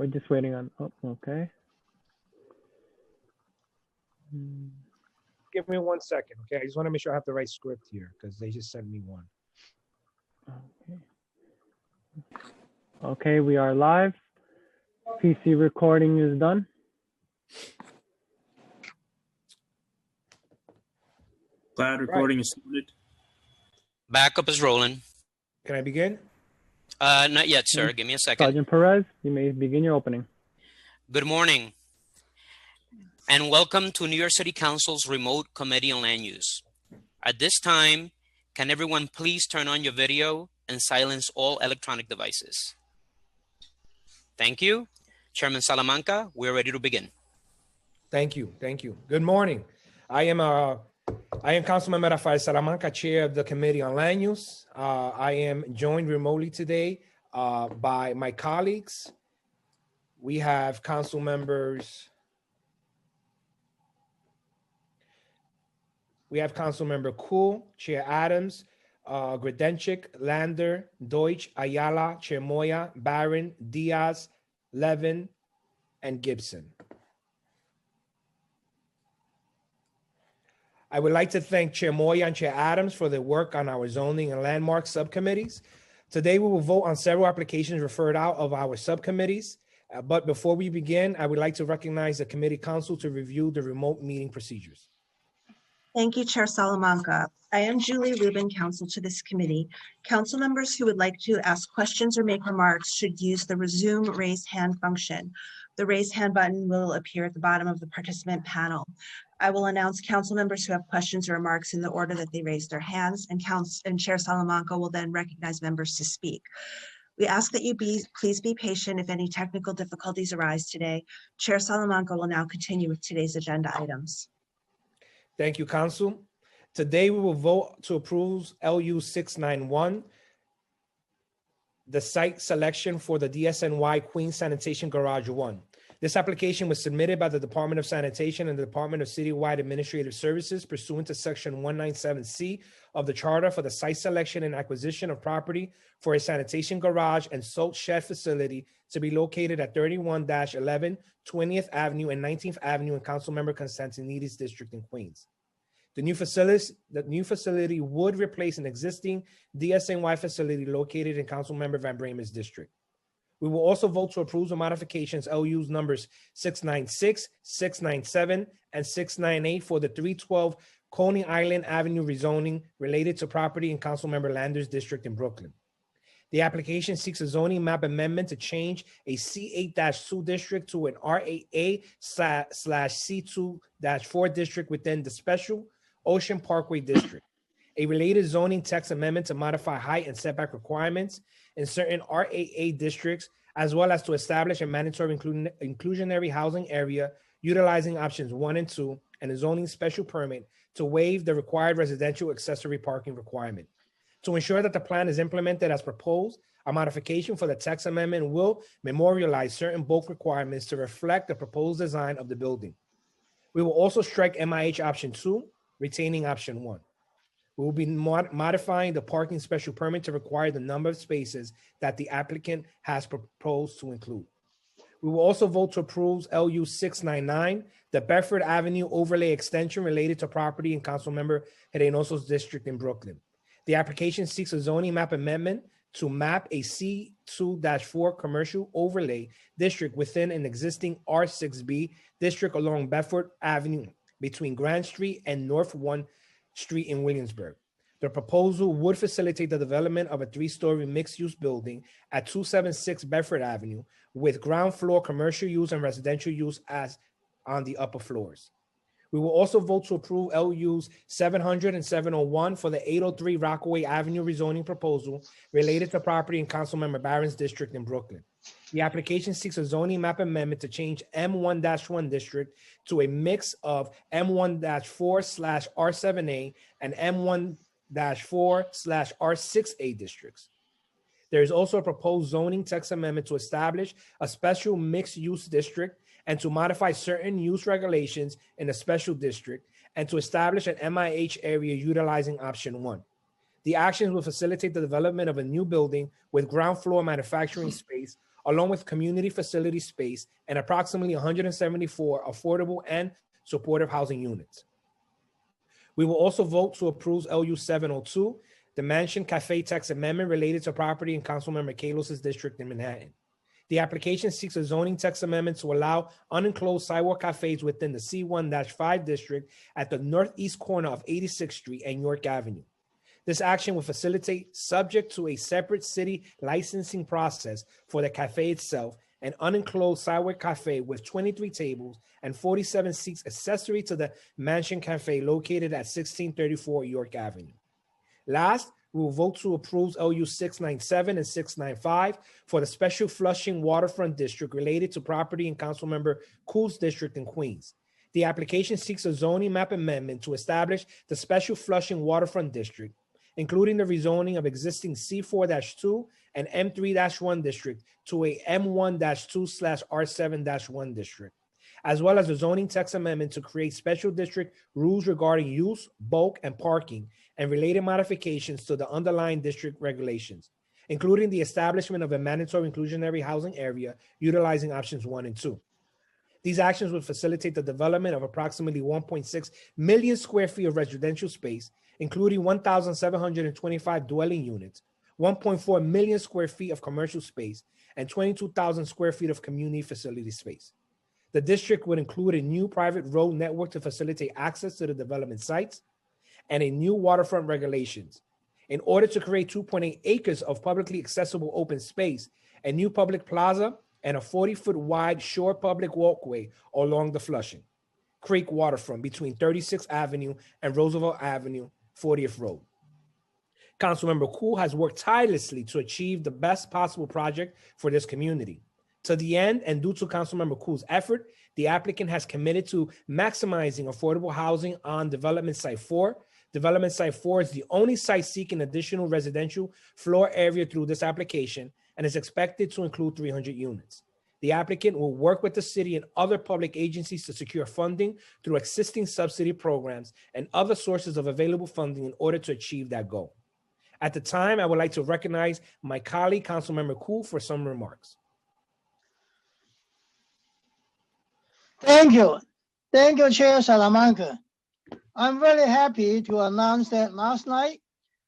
we're just waiting on, oh, okay. Give me 1 second, okay? I just want to make sure I have the right script here because they just sent me one. Okay. Okay, we are live. PC recording is done. Cloud recording is started. Backup is rolling. Can I begin? Not yet, sir. Give me a second. Sergeant Perez, you may begin your opening. Good morning, and welcome to New York City Council's Remote Committee on Land Use. At this time, can everyone please turn on your video and silence all electronic devices? Thank you. Chairman Salamanca, we're ready to begin. Thank you. Good morning. I am Councilmember Rafael Salamanca, Chair of the Committee on Land Use. I am joined remotely today by my colleagues. We have council members. We have Councilmember Kuhl, Chair Adams, Gredenchik, Lander, Deutsch, Ayala, Chair Moya, Barron, Diaz, Levin, and Gibson. I would like to thank Chair Moya and Chair Adams for their work on our zoning and landmark subcommittees. Today, we will vote on several applications referred out of our subcommittees. But before we begin, I would like to recognize the committee council to review the remote meeting procedures. Thank you, Chair Salamanca. I am Julie Rubin, counsel to this committee. Council members who would like to ask questions or make remarks should use the resume raise hand function. The raise hand button will appear at the bottom of the participant panel. I will announce council members who have questions or remarks in the order that they raise their hands, and Chair Salamanca will then recognize members to speak. We ask that you please be patient if any technical difficulties arise today. Chair Salamanca will now continue with today's agenda items. Thank you, Council. Today, we will vote to approve LU 691, the site selection for the DSNY Queens Sanitation Garage 1. This application was submitted by the Department of Sanitation and the Department of Citywide Administrative Services pursuant to Section 197C of the Charter for the site selection and acquisition of property for a sanitation garage and salt shed facility to be located at 31-11 20th Avenue and 19th Avenue in Councilmember Constantinides District in Queens. The new facility would replace an existing DSNY facility located in Councilmember Van Bremen's district. We will also vote to approve the modifications LUs numbers 696, 697, and 698 for the 312 Coney Island Avenue rezoning related to property in Councilmember Lander's district in Brooklyn. The application seeks a zoning map amendment to change a C8-2 district to an RAA/C2-4 district within the Special Ocean Parkway District. A related zoning text amendment to modify height and setback requirements in certain RAA districts, as well as to establish a mandatory inclusionary housing area utilizing options 1 and 2 and a zoning special permit to waive the required residential accessory parking requirement. To ensure that the plan is implemented as proposed, a modification for the text amendment will memorialize certain bulk requirements to reflect the proposed design of the building. We will also strike MIH option 2, retaining option 1. We will be modifying the parking special permit to require the number of spaces that the applicant has proposed to include. We will also vote to approve LU 699, the Bedford Avenue overlay extension related to property in Councilmember Reynoso's district in Brooklyn. The application seeks a zoning map amendment to map a C2-4 commercial overlay district within an existing R6B district along Bedford Avenue between Grand Street and North 1 Street in Williamsburg. The proposal would facilitate the development of a 3-story mixed-use building at 276 Bedford Avenue with ground floor commercial use and residential use as on the upper floors. We will also vote to approve LUs 700 and 701 for the 803 Rockaway Avenue rezoning proposal related to property in Councilmember Barron's district in Brooklyn. The application seeks a zoning map amendment to change M1-1 district to a mix of M1-4/R7A and M1-4/R6A districts. There is also a proposed zoning text amendment to establish a special mixed-use district and to modify certain use regulations in a special district and to establish an MIH area utilizing option 1. The actions will facilitate the development of a new building with ground floor manufacturing space along with community facility space and approximately 174 affordable and supportive housing units. We will also vote to approve LU 702, the Mansion Cafe Tax Amendment related to property in Councilmember Kalos's district in Manhattan. The application seeks a zoning text amendment to allow unenclosed sidewalk cafes within the C1-5 district at the northeast corner of 86th Street and York Avenue. This action will facilitate, subject to a separate city licensing process for the cafe itself, an unenclosed sidewalk cafe with 23 tables and 47 seats accessory to the Mansion Cafe located at 1634 York Avenue. Last, we will vote to approve LU 697 and 695 for the Special Flushing Waterfront District related to property in Councilmember Kuhl's district in Queens. The application seeks a zoning map amendment to establish the Special Flushing Waterfront District, including the rezoning of existing C4-2 and M3-1 district to a M1-2/R7-1 district, as well as the zoning text amendment to create special district rules regarding use, bulk, and parking, and related modifications to the underlying district regulations, including the establishment of a mandatory inclusionary housing area utilizing options 1 and 2. These actions would facilitate the development of approximately 1.6 million square feet of residential space, including 1,725 dwelling units, 1.4 million square feet of commercial space, and 22,000 square feet of community facility space. The district would include a new private road network to facilitate access to the development sites and a new waterfront regulations. In order to create 2.8 acres of publicly accessible open space, a new public plaza, and a 40-foot wide shore public walkway along the Flushing Creek waterfront between 36th Avenue and Roosevelt Avenue, 40th Road. Councilmember Kuhl has worked tirelessly to achieve the best possible project for this community. To the end, and due to Councilmember Kuhl's effort, the applicant has committed to maximizing affordable housing on Development Site 4. Development Site 4 is the only site seeking additional residential floor area through this application and is expected to include 300 units. The applicant will work with the city and other public agencies to secure funding through existing subsidy programs and other sources of available funding in order to achieve that goal. At the time, I would like to recognize my colleague, Councilmember Kuhl, for some remarks. Thank you. Thank you, Chair Salamanca. I'm very happy to announce that last night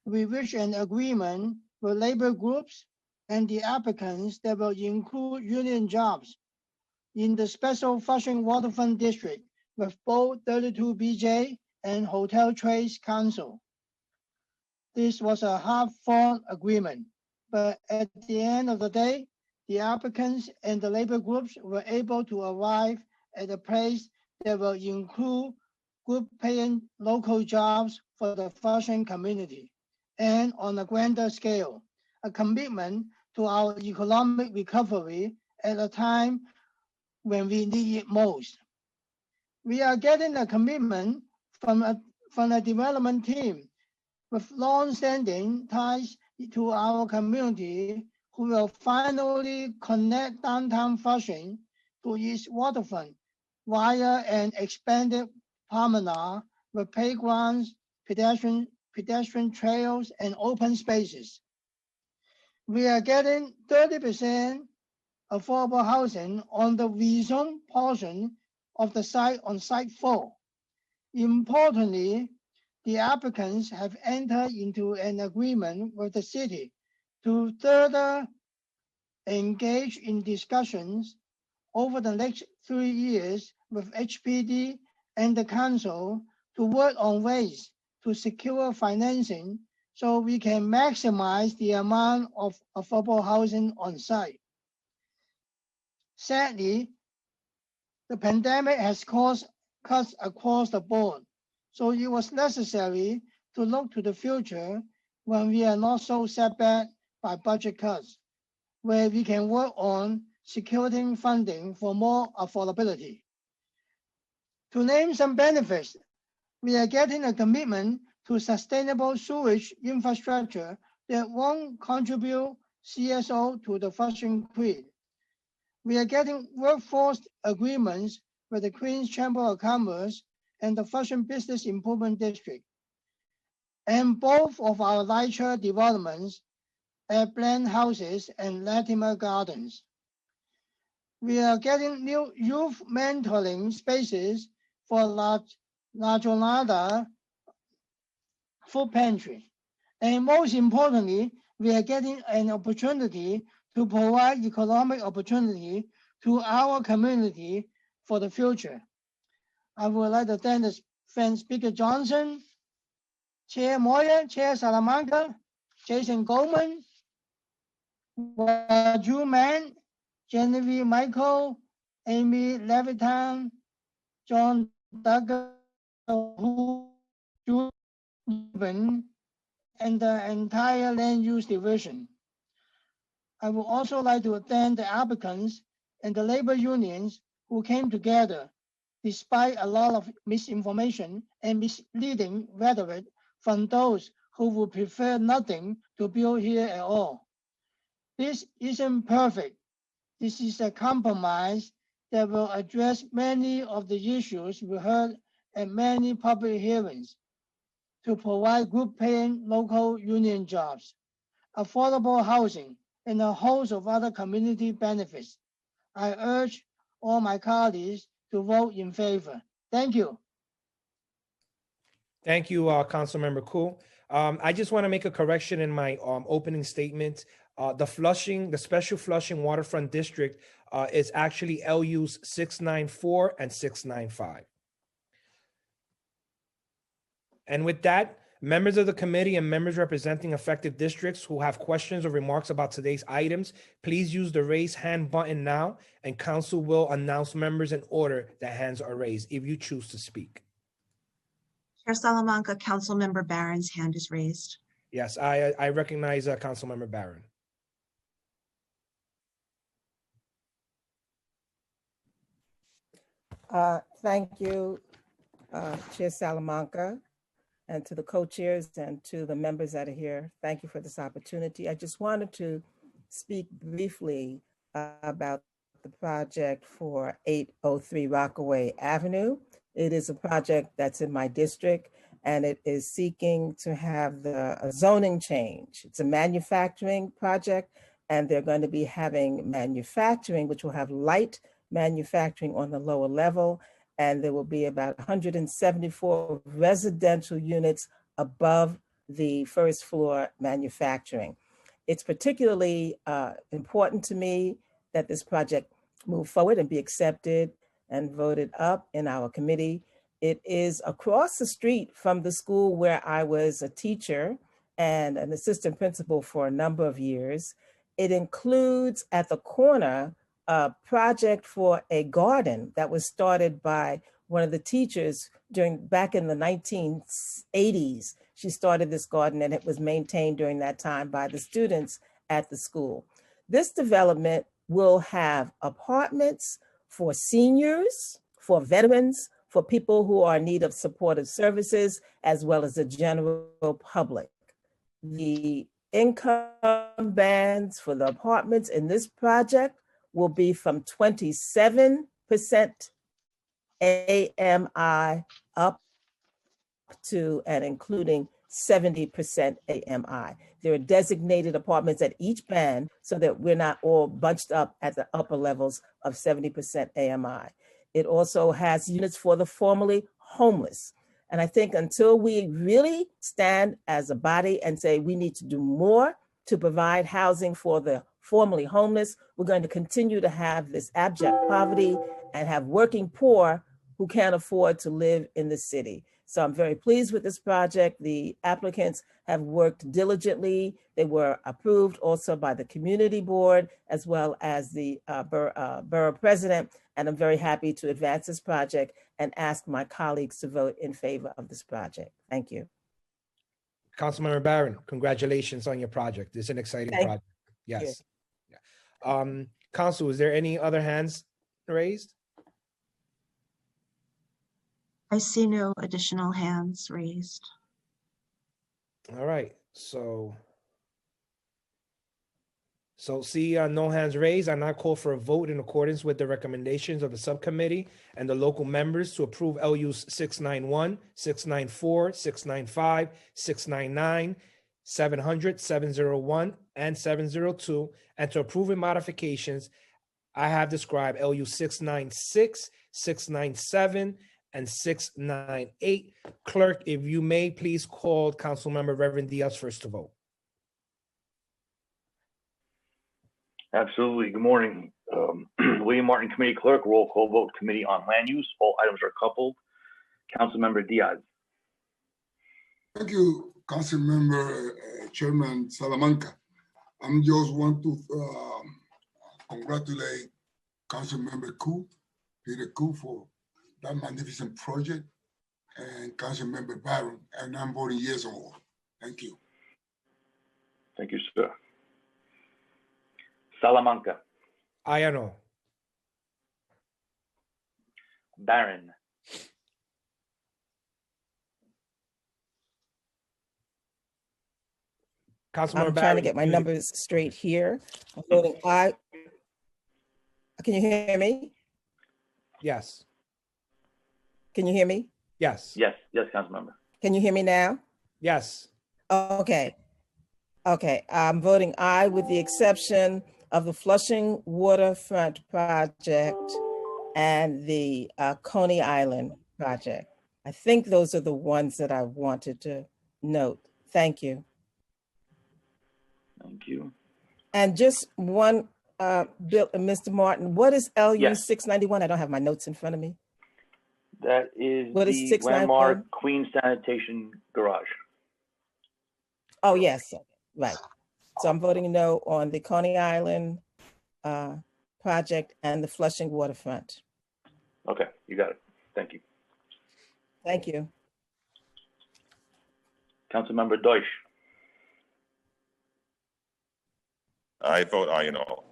we reached an agreement with labor groups and the applicants that will include union jobs in the Special Flushing Waterfront District with both 32BJ and Hotel Trades Council. This was a hard-fought agreement, but at the end of the day, the applicants and the labor groups were able to arrive at a place that will include good-paying local jobs for the Flushing community, and on a grander scale, a commitment to our economic recovery at a time when we need it most. We are getting a commitment from a development team with long-standing ties to our community who will finally connect downtown Flushing to its waterfront via an expanded promenade with playgrounds, pedestrian trails, and open spaces. We are getting 30% affordable housing on the rezoned portion of the site on Site 4. Importantly, the applicants have entered into an agreement with the city to further engage in discussions over the next 3 years with HPD and the council to work on ways to secure financing so we can maximize the amount of affordable housing on site. Sadly, the pandemic has caused cuts across the board, so it was necessary to look to the future when we are not so set back by budget cuts, where we can work on securing funding for more affordability. To name some benefits, we are getting a commitment to sustainable sewage infrastructure that won't contribute CSO to the Flushing Creek. We are getting workforce agreements with the Queens Chamber of Commerce and the Flushing Business Improvement District. And both of our lighter developments at Blend Houses and Latimer Gardens we are getting new youth mentoring spaces for La Jornada food pantry. And most importantly, we are getting an opportunity to provide economic opportunity to our community for the future. I would like to thank Speaker Johnson, Chair Moyer, Chair Salamanca, Jason Goldman, Raju Man, Genevieve Michael, Amy Levitan, John Duggar, Ruben, and the entire land use division. I would also like to thank the applicants and the labor unions who came together despite a lot of misinformation and misleading rhetoric from those who would prefer nothing to build here at all. This isn't perfect. This is a compromise that will address many of the issues we heard at many public hearings to provide good-paying local union jobs, affordable housing, and a host of other community benefits. I urge all my colleagues to vote in favor. Thank you. Thank you, Councilmember Koo. I just want to make a correction in my opening statement. The special Flushing Waterfront District is actually LUs 694 and 695. And with that, members of the committee and members representing affected districts who have questions or remarks about today's items, please use the raise hand button now, and council will announce members in order that hands are raised if you choose to speak. Chair Salamanca, Councilmember Barron's hand is raised. Yes, I recognize Councilmember Barron. Thank you, Chair Salamanca, and to the co-chairs and to the members that are here. Thank you for this opportunity. I just wanted to speak briefly about the project for 803 Rockaway Avenue. It is a project that's in my district, and it is seeking to have a zoning change. It's a manufacturing project, and they're going to be having manufacturing, which will have light manufacturing on the lower level, and there will be about 174 residential units above the first floor manufacturing. It's particularly important to me that this project move forward and be accepted and voted up in our committee. It is across the street from the school where I was a teacher and an assistant principal for a number of years. It includes at the corner a project for a garden that was started by one of the teachers back in the 1980s. She started this garden, and it was maintained during that time by the students at the school. This development will have apartments for seniors, for veterans, for people who are in need of supportive services, as well as the general public. The income bands for the apartments in this project will be from 27% AMI up to and including 70% AMI. There are designated apartments at each band so that we're not all bunched up at the upper levels of 70% AMI. It also has units for the formerly homeless. And I think until we really stand as a body and say we need to do more to provide housing for the formerly homeless, we're going to continue to have this abject poverty and have working poor who can't afford to live in the city. So I'm very pleased with this project. The applicants have worked diligently. They were approved also by the community board as well as the borough president. And I'm very happy to advance this project and ask my colleagues to vote in favor of this project. Thank you. Councilmember Barron, congratulations on your project. It's an exciting project. Yes. Yeah. Council, is there any other hands raised? I see no additional hands raised. All right, so see no hands raised. I now call for a vote in accordance with the recommendations of the subcommittee and the local members to approve LUs 691, 694, 695, 699, 700, 701, and 702, and to approve with modifications I have described LU 696, 697, and 698. Clerk, if you may, please call Councilmember Reverend Diaz first to vote. Absolutely. Good morning. William Martin, Committee Clerk, roll call vote, Committee on Land Use. All items are coupled. Councilmember Diaz. Thank you, Councilmember Chairman Salamanca. I'm just want to congratulate Councilmember Peter Koo, for that magnificent project, and Councilmember Byron, and I'm voting yes on all. Thank you. Thank you, sir. Salamanca. I know. Barron. Councilmember I'm trying to Barron, get my numbers straight here. I'm voting aye. Can you hear me? Yes. Can you hear me? Yes. Yes, Councilmember. Can you hear me now? Yes. Okay. Okay, I'm voting aye with the exception of the Flushing Waterfront Project and the Coney Island project. I think those are the ones that I wanted to note. Thank you. Thank you. And just one, Bill, Mr. Martin, what is LU Yes. 691? I don't have my notes in front of me. That is What is the 691? landmark Queen Sanitation Garage. Oh, yes, right. So I'm voting no on the Coney Island project and the Flushing Waterfront. Okay, you got it. Thank you. Thank you. Councilmember Deutsch. I vote aye in all.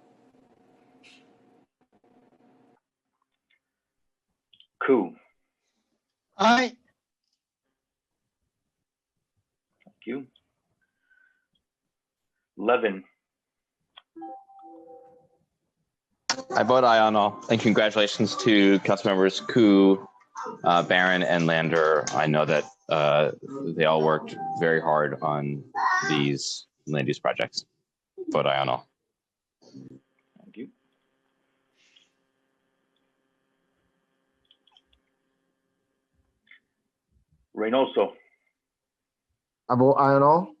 Koo. Aye. Thank you. Levin. I vote aye on all, and congratulations to Councilmembers Koo, Barron, and Lander. I know that they all worked very hard on these land use projects. Vote aye on all. Thank you. Reynoso. I vote aye on all.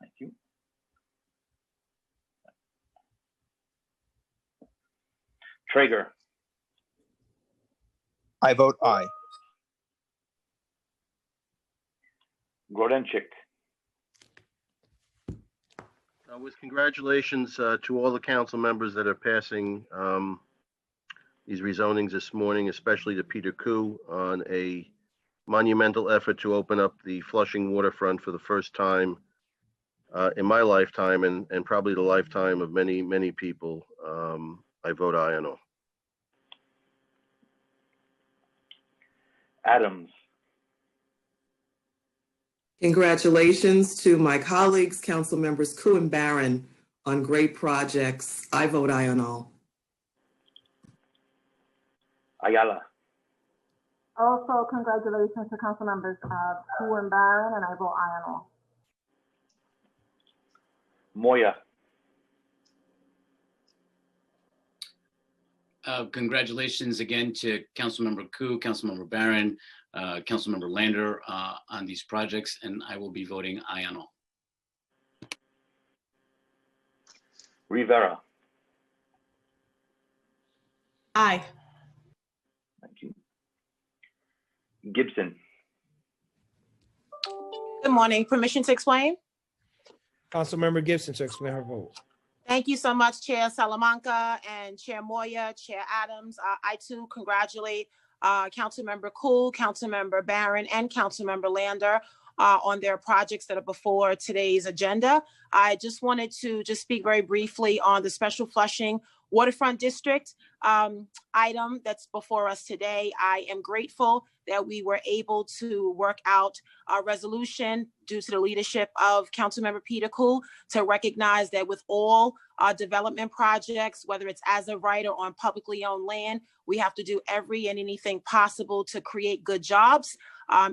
Thank you. Traeger. I vote aye. Grodenchik. With congratulations to all the council members that are passing these rezonings this morning, especially to Peter Koo on a monumental effort to open up the Flushing waterfront for the first time in my lifetime and probably the lifetime of many, many people. I vote aye on all. Adams. Congratulations to my colleagues, council members Koo and Barron, on great projects. I vote aye on all. Ayala. Also, congratulations to council members Koo and Barron, and I vote aye on all. Moya. Congratulations again to Councilmember Koo, Councilmember Barron, Councilmember Lander on these projects, and I will be voting aye on all. Rivera. Aye. Thank you. Gibson. Good morning. Permission to explain? Councilmember Gibson to explain her vote. Thank you so much, Chair Salamanca and Chair Moya, Chair Adams. I too congratulate Councilmember Koo, Councilmember Barron, and Councilmember Lander on their projects that are before today's agenda. I just wanted to speak very briefly on the Special Flushing Waterfront District item that's before us today. I am grateful that we were able to work out a resolution due to the leadership of Councilmember Peter Koo to recognize that with all development projects, whether it's as of right or on publicly owned land, we have to do every and anything possible to create good jobs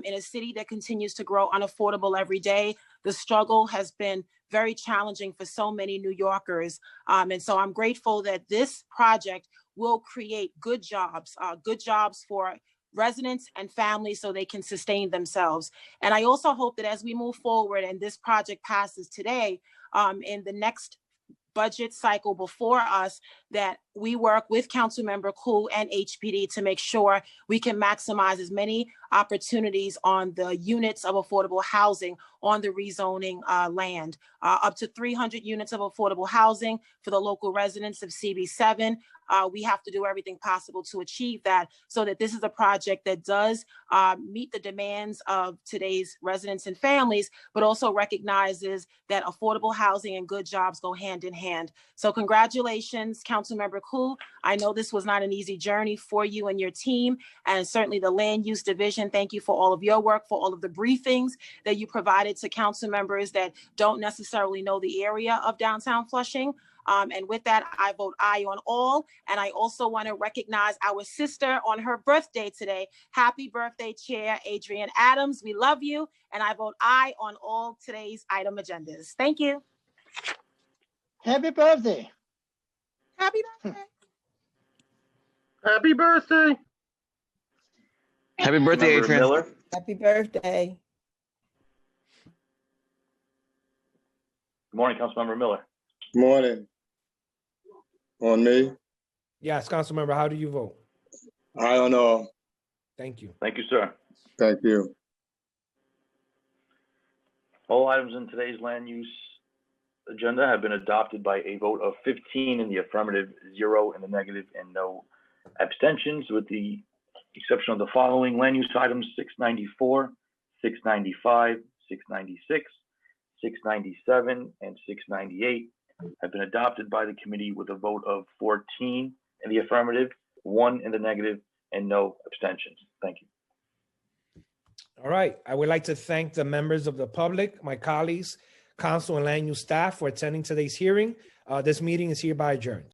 in a city that continues to grow unaffordable every day. the struggle has been very challenging for so many New Yorkers. And so I'm grateful that this project will create good jobs for residents and families so they can sustain themselves. And I also hope that as we move forward and this project passes today, in the next budget cycle before us, that we work with Councilmember Koo and HPD to make sure we can maximize as many opportunities on the units of affordable housing on the rezoning land. Up to 300 units of affordable housing for the local residents of CB7. We have to do everything possible to achieve that so that this is a project that does meet the demands of today's residents and families, but also recognizes that affordable housing and good jobs go hand in hand. So congratulations, Councilmember Koo. I know this was not an easy journey for you and your team, and certainly the Land Use Division. Thank you for all of your work, for all of the briefings that you provided to council members that don't necessarily know the area of downtown Flushing. And with that, I vote aye on all. And I also want to recognize our sister on her birthday today. Happy birthday, Chair Adrienne Adams. We love you. And I vote aye on all today's item agendas. Thank you. Happy birthday. Happy birthday. Happy birthday. Happy birthday, Councilmember Adrian. Miller. Happy birthday. Good morning, Councilmember Miller. Morning. On me? Yes, Councilmember, how do you vote? I don't know. Thank you. Thank you, sir. Thank you. All items in today's land use agenda have been adopted by a vote of 15 in the affirmative, 0 in the negative, and no abstentions, with the exception of the following land use items: 694, 695, 696, 697, and 698 have been adopted by the committee with a vote of 14 in the affirmative, 1 in the negative, and no abstentions. Thank you. All right. I would like to thank the members of the public, my colleagues, council and land use staff for attending today's hearing. This meeting is hereby adjourned.